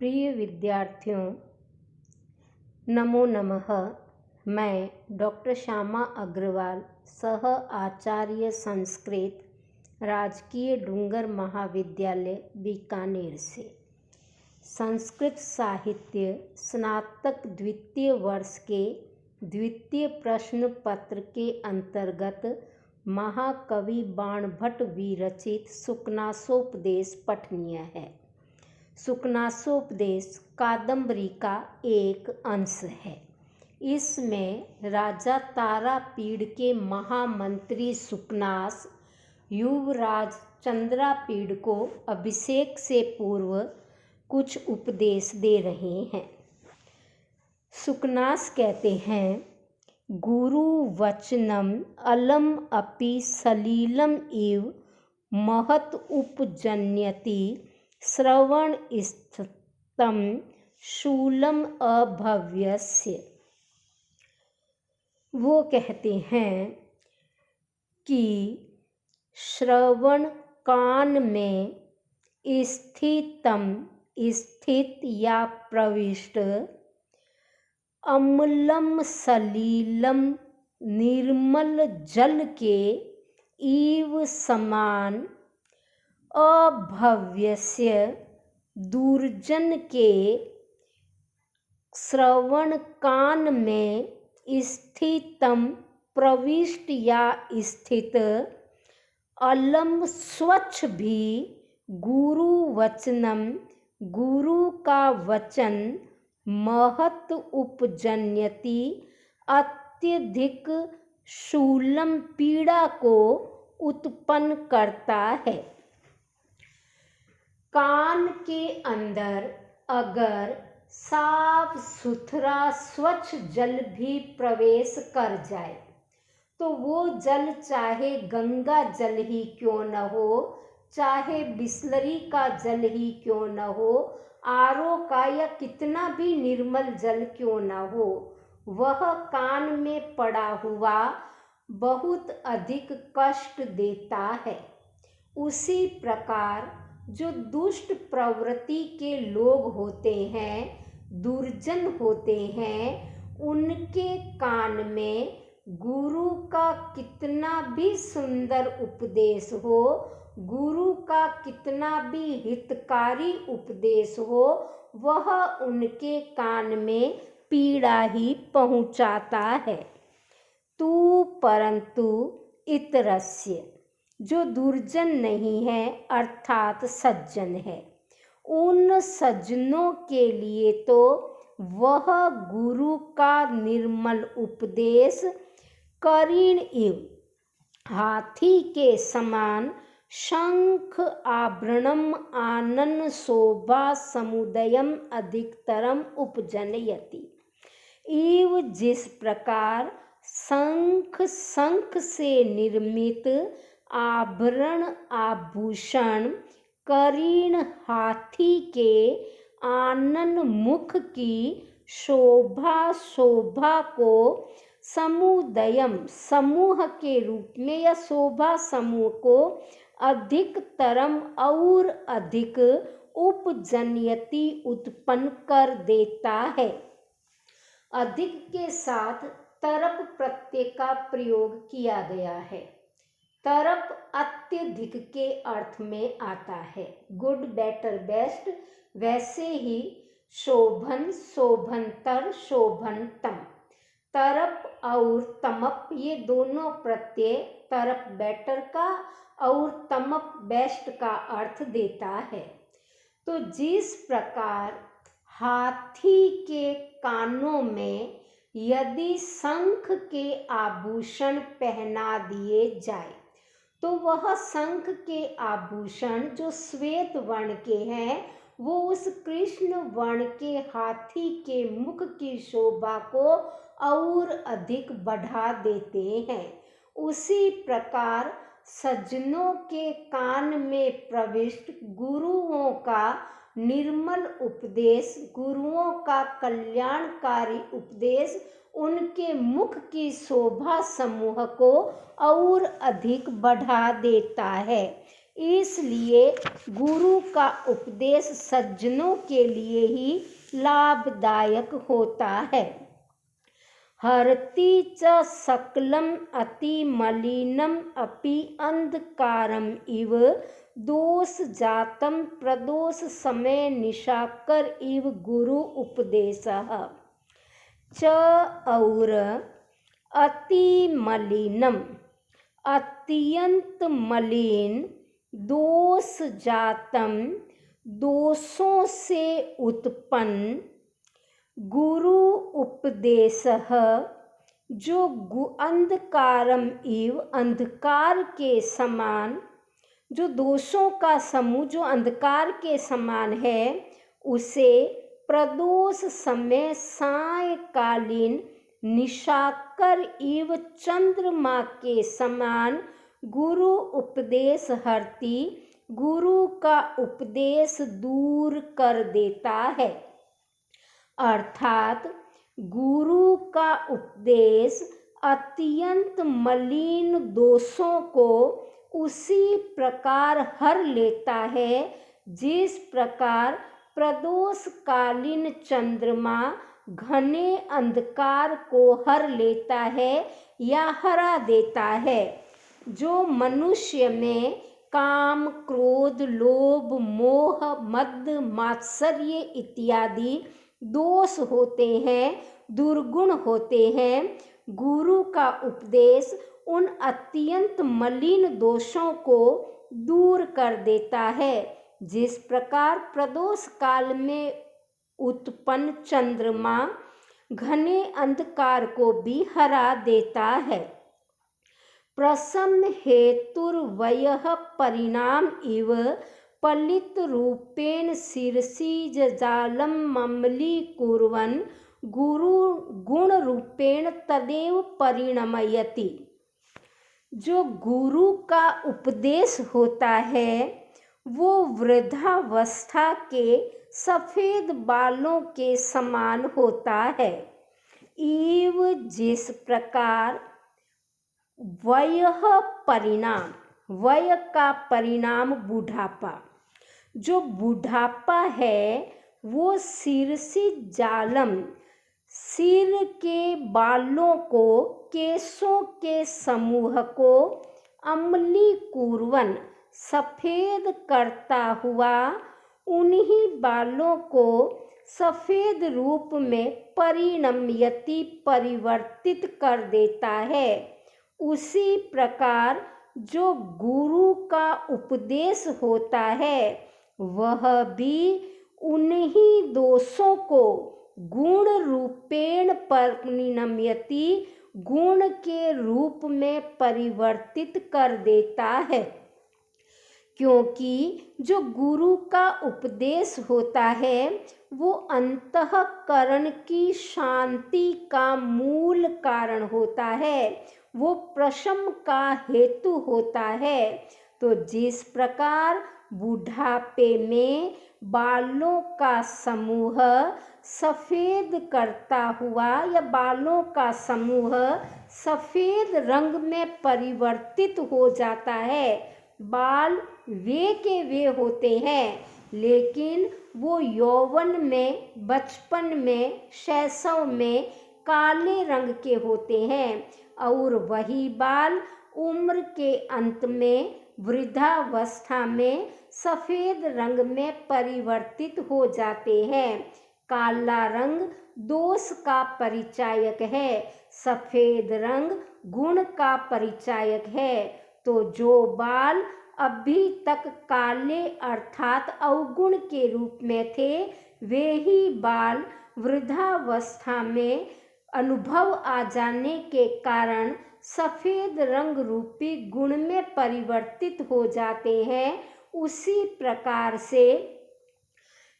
प्रिय विद्यार्थियों, नमो नमः। मैं डॉक्टर श्यामा अग्रवाल, सह आचार्य संस्कृत, राजकीय डूंगर महाविद्यालय बीकानेर से संस्कृत साहित्य स्नातक द्वितीय वर्ष के द्वितीय प्रश्न पत्र के अंतर्गत महाकवि बाणभट्ट विरचित सुकनासोपदेश पठनीय है। सुकनासोपदेश कादम्बरी का एक अंश है। इसमें राजा तारापीड़ के महामंत्री सुकनास युवराज चंद्रापीड़ को अभिषेक से पूर्व कुछ उपदेश दे रहे हैं। सुकनास कहते हैं, गुरु वचनम अलम अपि सलीलम इव महत उपजन्यति श्रवण स्थम शूलम अभव्यस्य। वो कहते हैं कि श्रवण कान में स्थित या प्रविष्ट अम्लम सलीलम निर्मल जल के इव समान अभव्यस्य दुर्जन के श्रवण कान में स्थितम प्रविष्ट या स्थित अलम स्वच्छ भी गुरु वचनम गुरु का वचन महत उपजन्यति अत्यधिक शूलम पीड़ा को उत्पन्न करता है। कान के अंदर अगर साफ सुथरा स्वच्छ जल भी प्रवेश कर जाए तो वो जल चाहे गंगा जल ही क्यों न हो, चाहे बिसलरी का जल ही क्यों न हो, आरओ का या कितना भी निर्मल जल क्यों न हो, वह कान में पड़ा हुआ बहुत अधिक कष्ट देता है। उसी प्रकार जो दुष्ट प्रवृत्ति के लोग होते हैं, दुर्जन होते हैं, उनके कान में गुरु का कितना भी सुंदर उपदेश हो, गुरु का कितना भी हितकारी उपदेश हो, वह उनके कान में पीड़ा ही पहुंचाता है। तू परंतु इतरस्य, जो दुर्जन नहीं है अर्थात सज्जन है, उन सज्जनों के लिए तो वह गुरु का निर्मल उपदेश करीण इव हाथी के समान शंख आभरणम आनन शोभा समुदयम अधिकतरम उपजनयति। इव जिस प्रकार शंख से निर्मित आभरण आभूषण करीण हाथी के आनन मुख की शोभा को समुदयम समूह के रूप में या शोभा समूह को अधिकतरम और अधिक उपजनयति उत्पन्न कर देता है। अधिक के साथ तरप प्रत्यय का प्रयोग किया गया है। तरप अत्यधिक के अर्थ में आता है, गुड बेटर बेस्ट। वैसे ही शोभन शोभनतर शोभनतम, तरप और तमप ये दोनों प्रत्यय तरप बेटर का और तमप बेस्ट का अर्थ देता है। तो जिस प्रकार हाथी के कानों में यदि शंख के आभूषण पहना दिए जाए तो वह शंख के आभूषण जो श्वेत वर्ण के हैं वो उस कृष्ण वर्ण के हाथी के मुख की शोभा को और अधिक बढ़ा देते हैं। उसी प्रकार सज्जनों के कान में प्रविष्ट गुरुओं का निर्मल उपदेश, गुरुओं का कल्याणकारी उपदेश उनके मुख की शोभा समूह को और अधिक बढ़ा देता है। इसलिए गुरु का उपदेश सज्जनों के लिए ही लाभदायक होता है। हरति च सकलम अतिमलिनम अपि अंधकारम इव दोष जातम प्रदोष समय निशाकर इव गुरु उपदेशः। च और अतिमलिनम अत्यंत मलिन, दोष जातम दोषों से उत्पन्न, गुरु उपदेशः जो अंधकारम इव अंधकार के समान, जो दोषों का समूह जो अंधकार के समान है, उसे प्रदोष समय सायकालीन निशाकर इव चंद्रमा के समान गुरु उपदेश हरति, गुरु का उपदेश दूर कर देता है। अर्थात गुरु का उपदेश अत्यंत मलिन दोषों को उसी प्रकार हर लेता है जिस प्रकार प्रदोषकालीन चंद्रमा घने अंधकार को हर लेता है या हरा देता है। जो मनुष्य में काम, क्रोध, लोभ, मोह, मद, मात्सर्य इत्यादि दोष होते हैं, दुर्गुण होते हैं, गुरु का उपदेश उन अत्यंत मलिन दोषों को दूर कर देता है। जिस प्रकार प्रदोष काल में उत्पन्न चंद्रमा घने अंधकार को भी हरा देता है। प्रसम हेतुर्वयः परिणाम इव पलित रूपेण शीर्षि जालम ममलीकुर्वन् गुरु गुण रूपेण तदेव परिणमयति। जो गुरु का उपदेश होता है वो वृद्धावस्था के सफेद बालों के समान होता है। इव जिस प्रकार वयः परिणाम, वय का परिणाम बुढ़ापा, जो बुढ़ापा है वो शीर्षि जालम सिर के बालों को, केशों के समूह को अम्लीकुर्वन् सफेद करता हुआ उन्हीं बालों को सफेद रूप में परिणम्यति परिवर्तित कर देता है। उसी प्रकार जो गुरु का उपदेश होता है वह भी उन्हीं दोषों को गुण रूपेण परिणम्यति, गुण के रूप में परिवर्तित कर देता है। क्योंकि जो गुरु का उपदेश होता है वो अंतःकरण की शांति का मूल कारण होता है, वो प्रशम का हेतु होता है। तो जिस प्रकार बुढ़ापे में बालों का समूह सफेद करता हुआ या बालों का समूह सफेद रंग में परिवर्तित हो जाता है, बाल वे के वे होते हैं लेकिन वो यौवन में, बचपन में, शैशव में काले रंग के होते हैं और वही बाल उम्र के अंत में वृद्धावस्था में सफेद रंग में परिवर्तित हो जाते हैं। काला रंग दोष का परिचायक है, सफेद रंग गुण का परिचायक है। तो जो बाल अभी तक काले अर्थात अवगुण के रूप में थे वे ही बाल वृद्धावस्था में अनुभव आ जाने के कारण सफेद रंग रूपी गुण में परिवर्तित हो जाते हैं। उसी प्रकार से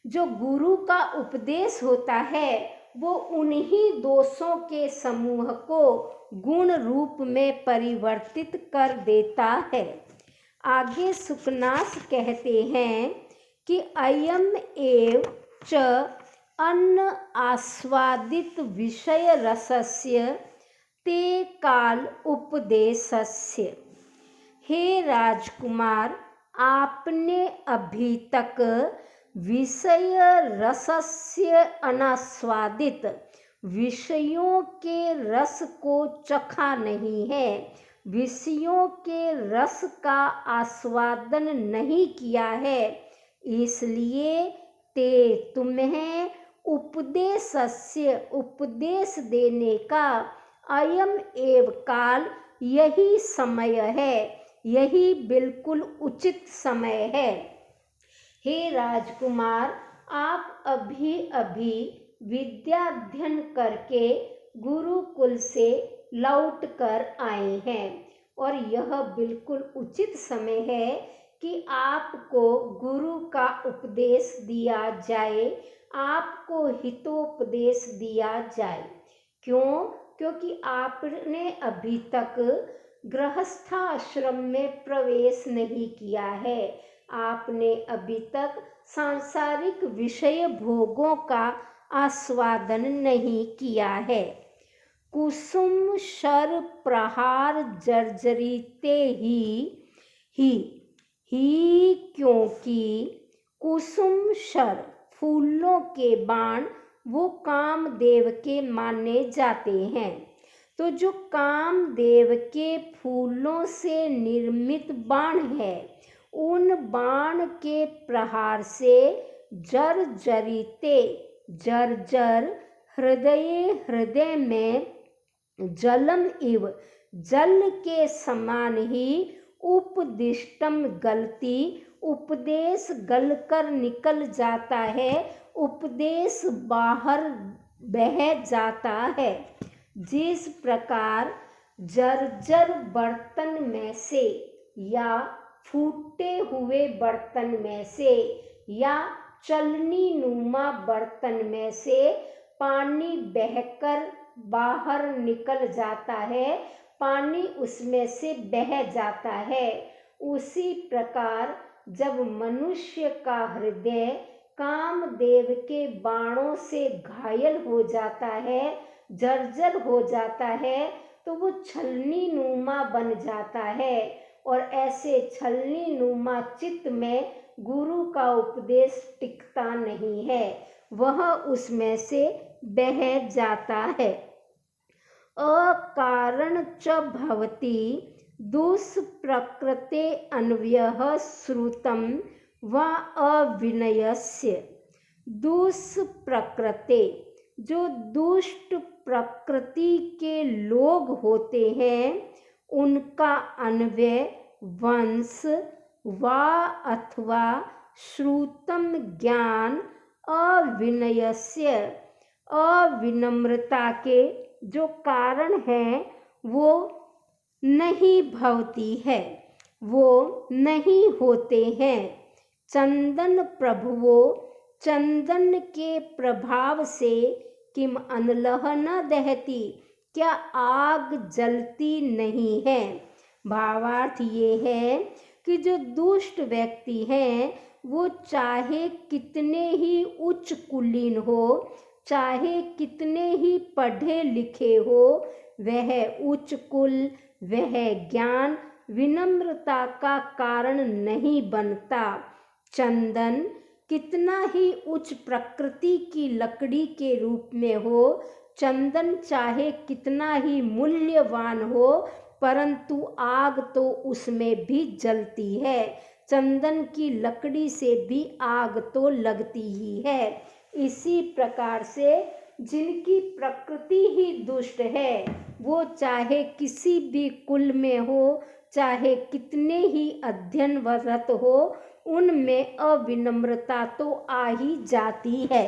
जो गुरु का उपदेश होता है वो उन्हीं दोषों के समूह को गुण रूप में परिवर्तित कर देता है। आगे सुकनास कहते हैं कि अयम एव च अन्न आस्वादित विषय रसस्य ते काल उपदेशस्य। हे राजकुमार, आपने अभी तक विषय रसस्य अनास्वादित विषयों के रस को चखा नहीं है, विषयों के रस का आस्वादन नहीं किया है, इसलिए ते तुम्हें उपदेशस्य उपदेश देने का अयम एव काल यही समय है, यही बिल्कुल उचित समय है। हे राजकुमार, आप अभी अभी विद्याध्ययन करके गुरुकुल से लौट कर आए हैं और यह बिल्कुल उचित समय है कि आपको गुरु का उपदेश दिया जाए, आपको हितोपदेश दिया जाए। क्यों? क्योंकि आपने अभी तक गृहस्थाश्रम में प्रवेश नहीं किया है, आपने अभी तक सांसारिक विषय भोगों का आस्वादन नहीं किया है। कुसुम शर प्रहार जर्जरीते ही क्योंकि कुसुम शर फूलों के बाण वो कामदेव के माने जाते हैं। तो जो कामदेव के फूलों से निर्मित बाण है, उन बाण के प्रहार से जर्जरीते जर्जर हृदय में जलम इव जल के समान ही उपदिष्टम गलती उपदेश गलकर निकल जाता है, उपदेश बाहर बह जाता है। जिस प्रकार जर्जर बर्तन में से या फूटे हुए बर्तन में से या चलनी नुमा बर्तन में से पानी बहकर बाहर निकल जाता है, पानी उसमें से बह जाता है, उसी प्रकार जब मनुष्य का हृदय कामदेव के बाणों से घायल हो जाता है, जर्जर हो जाता है, तो वो छलनी नुमा बन जाता है और ऐसे छलनी नुमा चित्त में गुरु का उपदेश टिकता नहीं है, वह उसमें से बह जाता है। अकारण च भवति दुष्प्रकृते अन्वयः श्रुतं व अविनयस्य। दुष्प्रकृते जो दुष्ट प्रकृति के लोग होते हैं, उनका अन्वय वंश वा अथवा श्रुतम ज्ञान अविनयस्य अविनम्रता के जो कारण हैं वो नहीं भवती है, वो नहीं होते हैं। चंदन प्रभुवो चंदन के प्रभाव से किम अनलह न दहती, क्या आग जलती नहीं है। भावार्थ ये है कि जो दुष्ट व्यक्ति हैं वो चाहे कितने ही उच्च कुलीन हो, चाहे कितने ही पढ़े लिखे हो, वह उच्च कुल वह ज्ञान विनम्रता का कारण नहीं बनता। चंदन कितना ही उच्च प्रकृति की लकड़ी के रूप में हो, चंदन चाहे कितना ही मूल्यवान हो, परंतु आग तो उसमें भी जलती है। चंदन की लकड़ी से भी आग तो लगती ही है। इसी प्रकार से जिनकी प्रकृति ही दुष्ट है, वो चाहे किसी भी कुल में हो, चाहे कितने ही अध्ययनरत हो, उनमें अविनम्रता तो आ ही जाती है।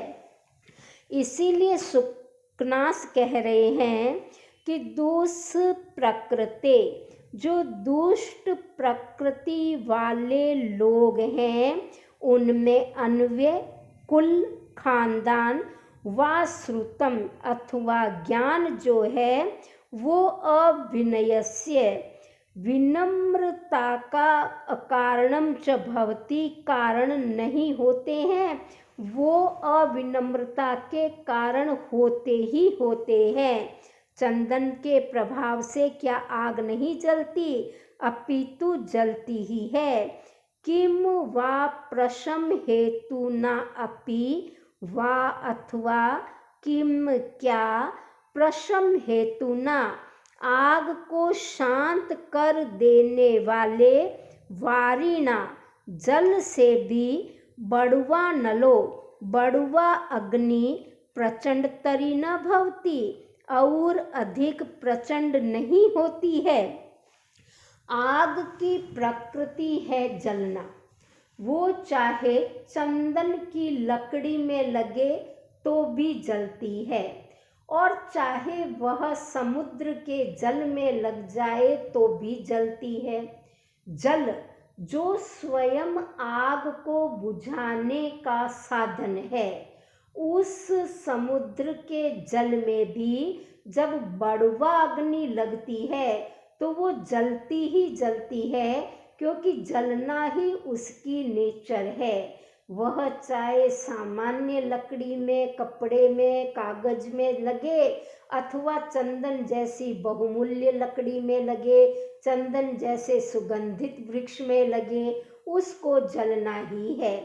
इसीलिए सुकनास कह रहे हैं कि दुष्प्रकृते जो दुष्ट प्रकृति वाले लोग हैं, उनमें अन्वय कुल खानदान वा श्रुतम अथवा ज्ञान जो है वो अविनयस्य विनम्रता का अकारणम च भवति कारण नहीं होते हैं, वो अविनम्रता के कारण होते ही होते हैं। चंदन के प्रभाव से क्या आग नहीं जलती, अपितु जलती ही है। किम वा प्रशम हेतुना अपि वा अथवा किम क्या प्रशम हेतुना आग को शांत कर देने वाले वारिणा जल से भी बड़ुआ नलो बड़ुआ अग्नि प्रचंडतरी न भवती और अधिक प्रचंड नहीं होती है। आग की प्रकृति है जलना। वो चाहे चंदन की लकड़ी में लगे तो भी जलती है और चाहे वह समुद्र के जल में लग जाए तो भी जलती है। जल जो स्वयं आग को बुझाने का साधन है, उस समुद्र के जल में भी जब बड़ुआ अग्नि लगती है तो वो जलती ही जलती है, क्योंकि जलना ही उसकी नेचर है। वह चाहे सामान्य लकड़ी में, कपड़े में, कागज में लगे अथवा चंदन जैसी बहुमूल्य लकड़ी में लगे, चंदन जैसे सुगंधित वृक्ष में लगे, उसको जलना ही है।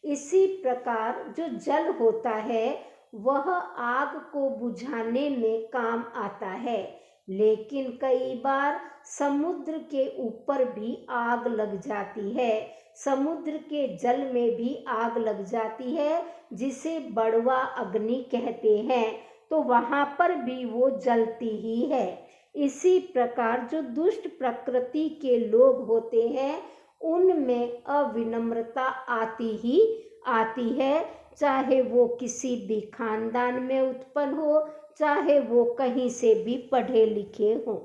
इसी प्रकार जो जल होता है वह आग को बुझाने में काम आता है, लेकिन कई बार समुद्र के ऊपर भी आग लग जाती है, समुद्र के जल में भी आग लग जाती है, जिसे बड़ुआ अग्नि कहते हैं, तो वहाँ पर भी वो जलती ही है। इसी प्रकार जो दुष्ट प्रकृति के लोग होते हैं उनमें अविनम्रता आती ही आती है, चाहे वो किसी भी खानदान में उत्पन्न हो, चाहे वो कहीं से भी पढ़े लिखे हों।